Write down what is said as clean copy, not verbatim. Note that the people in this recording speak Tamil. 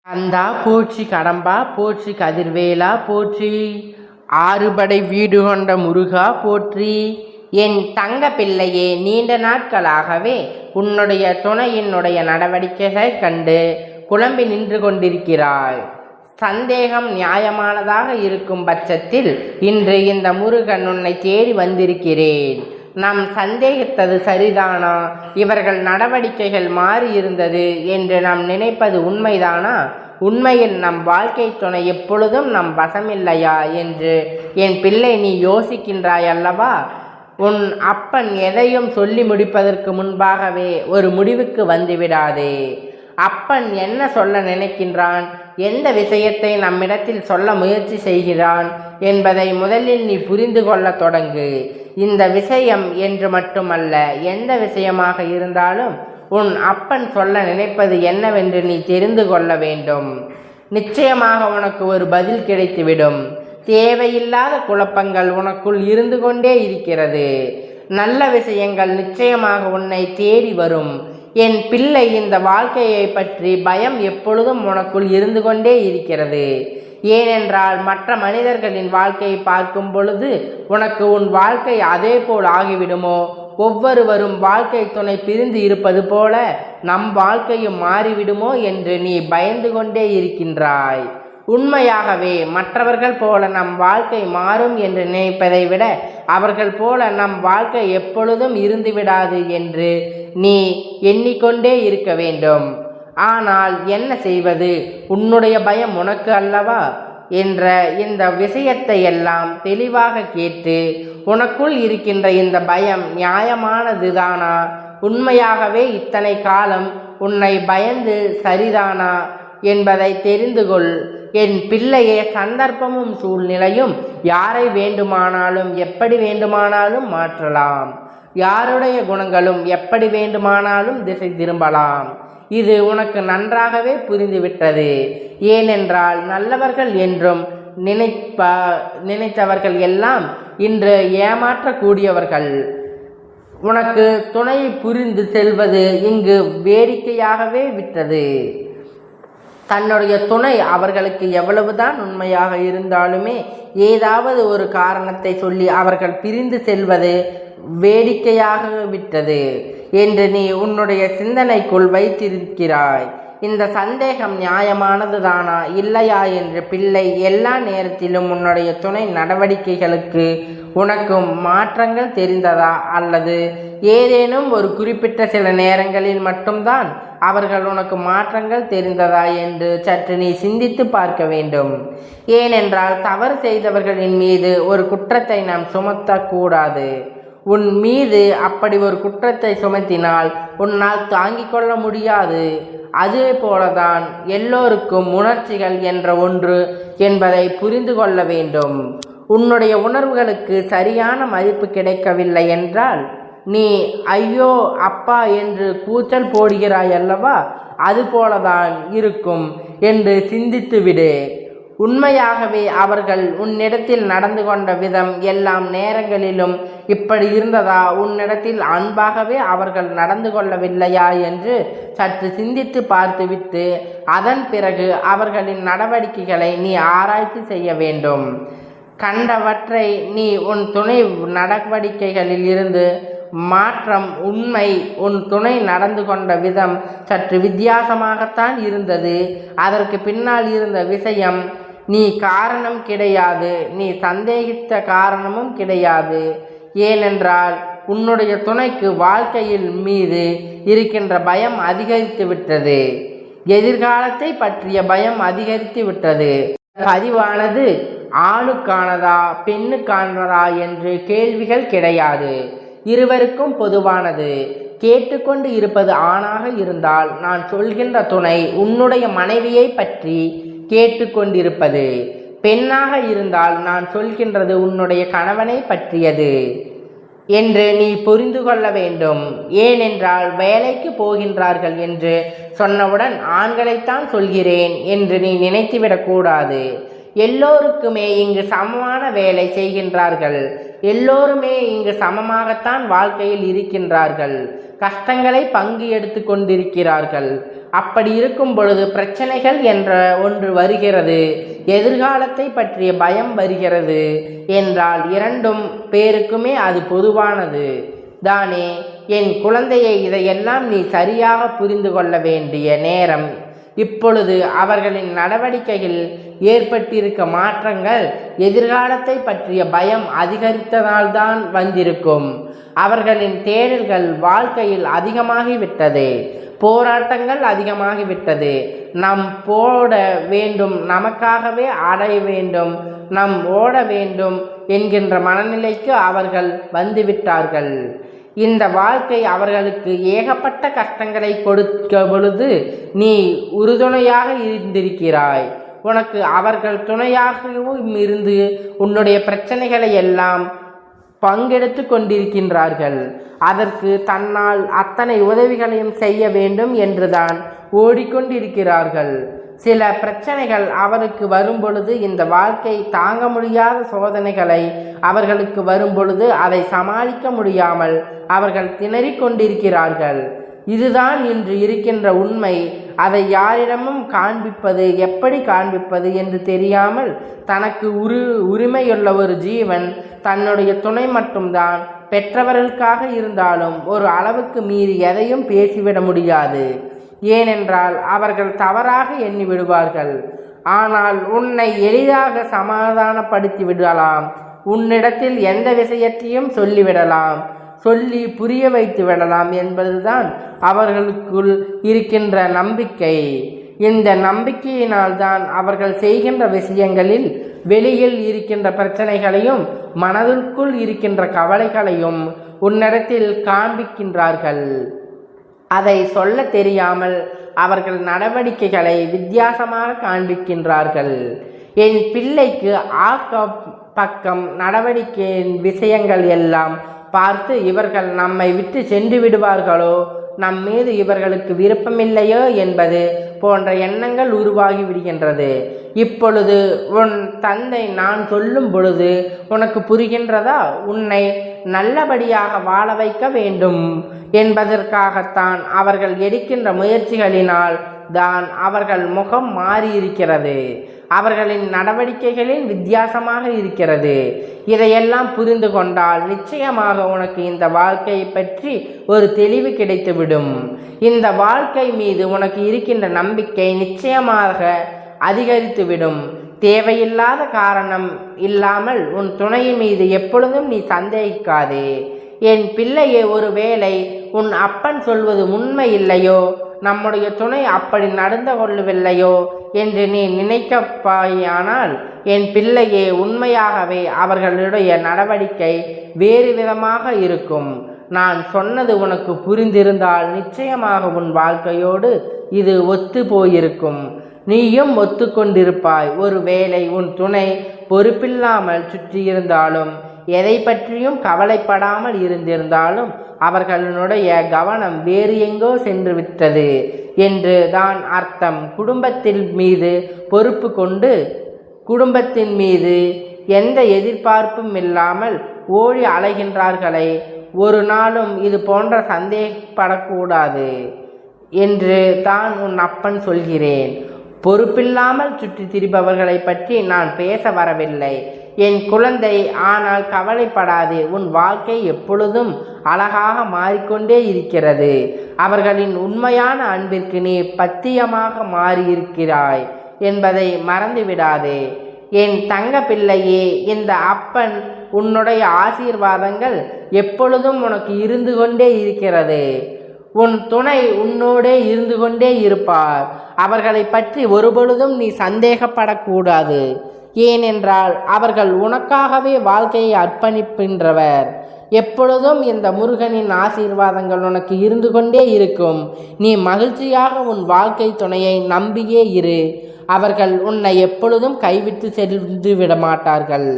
கந்தா போற்றி, கடம்பா போற்றி, கதிர்வேலா போற்றி, ஆறுபடை வீடு கொண்ட முருகா போற்றி. என் தங்க பிள்ளையே, நீண்ட நாட்களாகவே உன்னுடைய துணை என்னுடைய நடவடிக்கைகளை கண்டு குழம்பி நின்று கொண்டிருக்கிறாய். சந்தேகம் நியாயமானதாக இருக்கும் பட்சத்தில் இன்று இந்த முருகன் உன்னை தேடி வந்திருக்கிறேன். நாம் சந்தேகித்தது சரிதானா? இவர்கள் நடவடிக்கைகள் மாறி இருந்தது என்று நாம் நினைப்பது உண்மைதானா? உண்மையில் நம் வாழ்க்கை துணை எப்பொழுதும் நம் வசமில்லையா என்று என் பிள்ளை நீ யோசிக்கின்றாய் அல்லவா? உன் அப்பன் எதையும் சொல்லி முடிப்பதற்கு முன்பாகவே ஒரு முடிவுக்கு வந்துவிடாதே. அப்பன் என்ன சொல்ல நினைக்கின்றான், எந்த விஷயத்தை நம்மிடத்தில் சொல்ல முயற்சி செய்கிறான் என்பதை முதலில் நீ புரிந்து கொள்ள தொடங்கு. இந்த விஷயம் என்று மட்டுமல்ல, எந்த விஷயமாக இருந்தாலும் உன் அப்பன் சொல்ல நினைப்பது என்னவென்று நீ தெரிந்து கொள்ள வேண்டும். நிச்சயமாக உனக்கு ஒரு பதில் கிடைத்துவிடும். தேவையில்லாத குழப்பங்கள் உனக்குள் இருந்து கொண்டே இருக்கிறது. நல்ல விஷயங்கள் நிச்சயமாக உன்னை தேடி வரும். என் பிள்ளை, இந்த வாழ்க்கையை பற்றி பயம் எப்பொழுதும் உனக்குள் இருந்து கொண்டே இருக்கிறது. ஏனென்றால் மற்ற மனிதர்களின் வாழ்க்கையை பார்க்கும் பொழுது உனக்கு உன் வாழ்க்கை அதே போல் ஆகிவிடுமோ, ஒவ்வொருவரும் வாழ்க்கை துணை பிரிந்து இருப்பது போல நம் வாழ்க்கையும் மாறிவிடுமோ என்று நீ பயந்து கொண்டே இருக்கின்றாய். உண்மையாகவே மற்றவர்கள் போல நம் வாழ்க்கை மாறும் என்று நினைப்பதை விட அவர்கள் போல நம் வாழ்க்கை எப்பொழுதும் இருந்துவிடாது என்று நீ எண்ணிக்கொண்டே இருக்க வேண்டும். ஆனால் என்ன செய்வது? உன்னுடைய பயம் உனக்கு அல்லவா என்ற இந்த விஷயத்தை எல்லாம் தெளிவாக கேட்டு உனக்குள் இருக்கின்ற இந்த பயம் நியாயமானதுதானா? உண்மையாகவே இத்தனை காலம் உன்னை பயந்து சரிதானா என்பதை தெரிந்து கொள். என் பிள்ளையே, சந்தர்ப்பமும் சூழ்நிலையும் யாரை வேண்டுமானாலும் எப்படி வேண்டுமானாலும் மாற்றலாம். யாருடைய குணங்களும் எப்படி வேண்டுமானாலும் திசை திரும்பலாம். இது உனக்கு நன்றாகவே புரிந்துவிட்டது. ஏனென்றால் நல்லவர்கள் என்றும் நினைத்தவர்கள் எல்லாம் இன்று ஏமாற்றக்கூடியவர்கள். உனக்கு துணையை புரிந்து செல்வது இங்கு வேடிக்கையாகவே விட்டது. தன்னுடைய துணை அவர்களுக்கு எவ்வளவுதான் உண்மையாக இருந்தாலுமே ஏதாவது ஒரு காரணத்தை சொல்லி அவர்கள் பிரிந்து செல்வது வேடிக்கையாக விட்டது என்று நீ உன்னுடைய சிந்தனைக்குள் வைத்திருக்கிறாய். இந்த சந்தேகம் நியாயமானதுதானா இல்லையா என்று பிள்ளை, எல்லா நேரத்திலும் உன்னுடைய துணை நடவடிக்கைகளுக்கு உனக்கு மாற்றங்கள் தெரிந்ததா, அல்லது ஏதேனும் ஒரு குறிப்பிட்ட சில நேரங்களில் மட்டும்தான் அவர்கள் உனக்கு மாற்றங்கள் தெரிந்ததா என்று சற்று நீ சிந்தித்து பார்க்க வேண்டும். ஏனென்றால் தவறு செய்தவர்களின் மீது ஒரு குற்றத்தை நாம் சுமத்தக்கூடாது. உன் மீது அப்படி ஒரு குற்றத்தை சுமத்தினால் உன்னால் தாங்கிக் கொள்ள முடியாது. அதே போலதான் எல்லோருக்கும் உணர்ச்சிகள் என்ற ஒன்று என்பதை புரிந்து கொள்ள வேண்டும். உன்னுடைய உணர்வுகளுக்கு சரியான மதிப்பு கிடைக்கவில்லை என்றால் நீ ஐயோ அப்பா என்று கூச்சல் போடுகிறாய் அல்லவா, அதுபோலதான் இருக்கும் என்று சிந்தித்து விடு. உண்மையாகவே அவர்கள் உன்னிடத்தில் நடந்து கொண்ட விதம் எல்லாம் நேரங்களிலும் இப்படி இருந்ததா? உன்னிடத்தில் அன்பாகவே அவர்கள் நடந்து கொள்ளவில்லையா என்று சற்று சிந்தித்து பார்த்துவிட்டு அதன் பிறகு அவர்களின் நடவடிக்கைகளை நீ ஆராய்ச்சி செய்ய வேண்டும். கண்டவற்றை நீ உன் துணை நடவடிக்கைகளில் இருந்து மாற்றம். உண்மை, உன் துணை நடந்து கொண்ட விதம் சற்று வித்தியாசமாகத்தான் இருந்தது. அதற்கு பின்னால் இருந்த விஷயம் நீ காரணம் கிடையாது, நீ சந்தேகித்த காரணமும் கிடையாது. ஏனென்றால் உன்னுடைய துணைக்கு வாழ்க்கையில் மீது இருக்கின்ற பயம் அதிகரித்து விட்டது. எதிர்காலத்தை பற்றிய பயம் அதிகரித்து விட்டது. பதிவானது ஆணுக்கானதா பெண்ணுக்கானதா என்று கேள்விகள் கிடையாது, இருவருக்கும் பொதுவானது. கேட்டுக்கொண்டு இருப்பது ஆணாக இருந்தால் நான் சொல்கின்ற துணை உன்னுடைய மனைவியை பற்றி கேட்டுக்கொண்டிருப்பது, பெண்ணாக இருந்தால் நான் சொல்கின்றது உன்னுடைய கணவனை பற்றியது என்று நீ புரிந்து கொள்ள வேண்டும். ஏனென்றால் வேலைக்கு போகின்றார்கள் என்று சொன்னவுடன் ஆண்களைத்தான் சொல்கிறேன் என்று நீ நினைத்துவிடக்கூடாது. எல்லோருக்குமே இங்கு சமமான வேலை செய்கின்றார்கள். எல்லோருமே இங்கு சமமாகத்தான் வாழ்க்கையில் இருக்கின்றார்கள். கஷ்டங்களை பங்கு எடுத்து கொண்டிருக்கிறார்கள். அப்படி இருக்கும் பொழுது பிரச்சனைகள் என்ற ஒன்று வருகிறது, எதிர்காலத்தை பற்றிய பயம் வருகிறது என்றால் இரண்டும் பேருக்குமே அது பொதுவானது தானே. என் குழந்தையை, இதையெல்லாம் நீ சரியாக புரிந்து கொள்ள வேண்டிய நேரம் இப்பொழுது. அவர்களின் நடவடிக்கையில் ஏற்பட்டிருக்க மாற்றங்கள் எதிர்காலத்தை பற்றிய பயம் அதிகரித்ததால்தான் வந்திருக்கும். அவர்களின் தேடல்கள் வாழ்க்கையில் அதிகமாகிவிட்டது, போராட்டங்கள் அதிகமாகிவிட்டது. நம் போட வேண்டும், நமக்காகவே அடைய வேண்டும், நம் ஓட வேண்டும் என்கின்ற மனநிலைக்கு அவர்கள் வந்துவிட்டார்கள். இந்த வாழ்க்கை அவர்களுக்கு ஏகப்பட்ட கஷ்டங்களை கொடுக்க பொழுது நீ உறுதுணையாக இருந்திருக்கிறாய். உனக்கு அவர்கள் துணையாகவும் இருந்து உன்னுடைய பிரச்சனைகளை எல்லாம் பங்கெடுத்து கொண்டிருக்கின்றார்கள். அதற்கு தன்னால் அத்தனை உதவிகளையும் செய்ய வேண்டும் என்றுதான் ஓடிக்கொண்டிருக்கிறார்கள். சில பிரச்சனைகள் அவருக்கு வரும் பொழுது, இந்த வாழ்க்கை தாங்க முடியாத சோதனைகளை அவர்களுக்கு வரும் பொழுது அதை சமாளிக்க முடியாமல் அவர்கள் திணறிக் கொண்டிருக்கிறார்கள். இதுதான் இன்று இருக்கின்ற உண்மை. அதை யாரிடமும் காண்பிப்பது, எப்படி காண்பிப்பது என்று தெரியாமல் தனக்கு உரிமையுள்ள ஒரு ஜீவன் தன்னுடைய துணை மட்டும்தான். பெற்றவர்களுக்காக இருந்தாலும் ஒரு அளவுக்கு மீறி எதையும் பேசிவிட முடியாது. ஏனென்றால் அவர்கள் தவறாக எண்ணி விடுவார்கள். ஆனால் உன்னை எளிதாக சமாதானப்படுத்தி விடலாம். உன்னிடத்தில் எந்த விஷயத்தையும் சொல்லிவிடலாம், சொல்லி புரிய வைத்து விடலாம் என்பதுதான் அவர்களுக்குள் இருக்கின்ற நம்பிக்கை. இந்த நம்பிக்கையினால்தான் அவர்கள் செய்கின்ற விஷயங்களில் வெளியில் இருக்கின்ற பிரச்சனைகளையும் மனதிற்குள் இருக்கின்ற கவலைகளையும் உன்னிடத்தில் காண்பிக்கின்றார்கள். அதை சொல்ல தெரியாமல் அவர்கள் நடவடிக்கைகளை வித்தியாசமாக காண்பிக்கின்றார்கள். என் பிள்ளைக்கு பக்கம் நடவடிக்கையின் விஷயங்கள் எல்லாம் பார்த்து இவர்கள் நம்மை விட்டு சென்று விடுவார்களோ, நம் மீது இவர்களுக்கு விருப்பமில்லையோ என்பது போன்ற எண்ணங்கள் உருவாகி விடுகின்றது. இப்பொழுது உன் தந்தை நான் சொல்லும் பொழுது உனக்கு புரிகின்றதா? உன்னை நல்லபடியாக வாழ வைக்க வேண்டும் என்பதற்காகத்தான் அவர்கள் எடுக்கின்ற முயற்சிகளினால் தான் அவர்கள் முகம் மாறியிருக்கிறது. அவர்களின் நடவடிக்கைகளில் வித்தியாசமாக இருக்கிறது. இதையெல்லாம் புரிந்து கொண்டால் நிச்சயமாக உனக்கு இந்த வாழ்க்கையை பற்றி ஒரு தெளிவு கிடைத்துவிடும். இந்த வாழ்க்கை மீது உனக்கு இருக்கின்ற நம்பிக்கை நிச்சயமாக அதிகரித்துவிடும். தேவையில்லாத காரணம் இல்லாமல் உன் துணையின் மீது எப்பொழுதும் நீ சந்தேகிக்காதே. என் பிள்ளையே, ஒருவேளை உன் அப்பன் சொல்வது உண்மை இல்லையோ, நம்முடைய துணை அப்படி நடந்து கொள்ளவில்லையோ என்று நீ நினைக்கப்பாயானால், என் பிள்ளையே, உண்மையாகவே அவர்களுடைய நடவடிக்கை வேறு விதமாக இருக்கும். நான் சொன்னது உனக்கு புரிந்திருந்தால் நிச்சயமாக உன் வாழ்க்கையோடு இது ஒத்து போயிருக்கும். நீயும் ஒத்துக்கொண்டிருப்பாய். ஒருவேளை உன் துணை பொறுப்பில்லாமல் சுற்றியிருந்தாலும், எதை பற்றியும் கவலைப்படாமல் இருந்திருந்தாலும் அவர்களுடைய கவனம் வேறு எங்கோ சென்று விட்டது என்று தான் அர்த்தம். குடும்பத்தின் மீது பொறுப்பு கொண்டு, குடும்பத்தின் மீது எந்த எதிர்பார்ப்பும் இல்லாமல் ஓடி அலைகின்றார்களே, ஒரு நாளும் இது போன்ற சந்தேகப்படக்கூடாது என்று தான் உன் அப்பன் சொல்கிறேன். பொறுப்பில்லாமல் சுற்றி திரிபவர்களை பற்றி நான் பேச வரவில்லை என் குழந்தை. ஆனால் கவலைப்படாதே, உன் வாழ்க்கை எப்பொழுதும் அழகாக மாறிக்கொண்டே இருக்கிறது. அவர்களின் உண்மையான அன்பிற்கு நீ பத்தியமாக மாறியிருக்கிறாய் என்பதை மறந்துவிடாதே. என் தங்க பிள்ளையே, இந்த அப்பன் உன்னுடைய ஆசீர்வாதங்கள் எப்பொழுதும் உனக்கு இருந்து கொண்டே இருக்கிறது. உன் துணை உன்னோடே இருந்து கொண்டே இருப்பார். அவர்களை பற்றி ஒருபொழுதும் நீ சந்தேகப்படக்கூடாது. ஏனென்றால் அவர்கள் உனக்காகவே வாழ்க்கையை அர்ப்பணிக்கின்றவர். எப்பொழுதும் இந்த முருகனின் ஆசீர்வாதங்கள் உனக்கு இருந்து கொண்டே இருக்கும். நீ மகிழ்ச்சியாக உன் வாழ்க்கை துணையை நம்பியே இரு. அவர்கள் உன்னை எப்பொழுதும் கைவிட்டு சென்று விட மாட்டார்கள்.